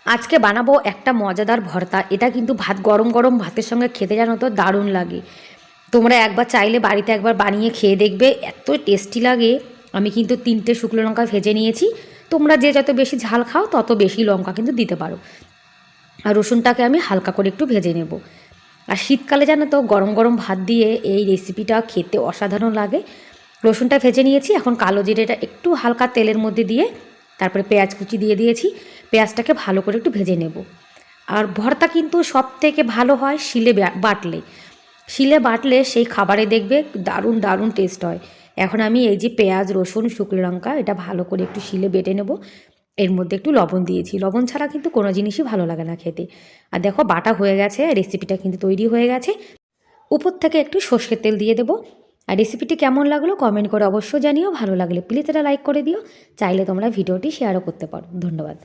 আজকে বানাবো একটা মজাদার ভর্তা। এটা কিন্তু ভাত গরম গরম ভাতের সঙ্গে খেতে জানো তো দারুণ লাগে। তোমরা একবার চাইলে বাড়িতে একবার বানিয়ে খেয়ে দেখবে, এত টেস্টি লাগে। আমি কিন্তু 3টে শুকনো লঙ্কা ভেজে নিয়েছি। তোমরা যে যত বেশি ঝাল খাও তত বেশি লঙ্কা কিন্তু দিতে পারো। আর রসুনটাকে আমি হালকা করে একটু ভেজে নেব। আর শীতকালে জানো তো গরম গরম ভাত দিয়ে এই রেসিপিটা খেতে অসাধারণ লাগে। রসুনটা ভেজে নিয়েছি, এখন কালো জিরেটা একটু হালকা তেলের মধ্যে দিয়ে তারপরে পেঁয়াজ কুচি দিয়ে দিয়েছি। পেঁয়াজটাকে ভালো করে একটু ভেজে নেব। আর ভর্তা কিন্তু সব থেকে ভালো হয় শিলে বাটলে। শিলে বাটলে সেই খাবারে দেখবে দারুণ দারুণ টেস্ট হয়। এখন আমি এই যে পেঁয়াজ রসুন শুকনো লঙ্কা এটা ভালো করে একটু শিলে বেটে নেব। এর মধ্যে একটু লবণ দিয়েছি, লবণ ছাড়া কিন্তু কোনো জিনিসই ভালো লাগে না খেতে। আর দেখো বাটা হয়ে গেছে, রেসিপিটা কিন্তু তৈরি হয়ে গেছে। উপর থেকে একটু সর্ষের তেল দিয়ে দেবো। আর রেসিপিটি কেমন লাগলো কমেন্ট করে অবশ্যই জানিও। ভালো লাগলে প্লিজ এটা লাইক করে দিও। চাইলে তোমরা ভিডিওটি শেয়ারও করতে পারো। ধন্যবাদ।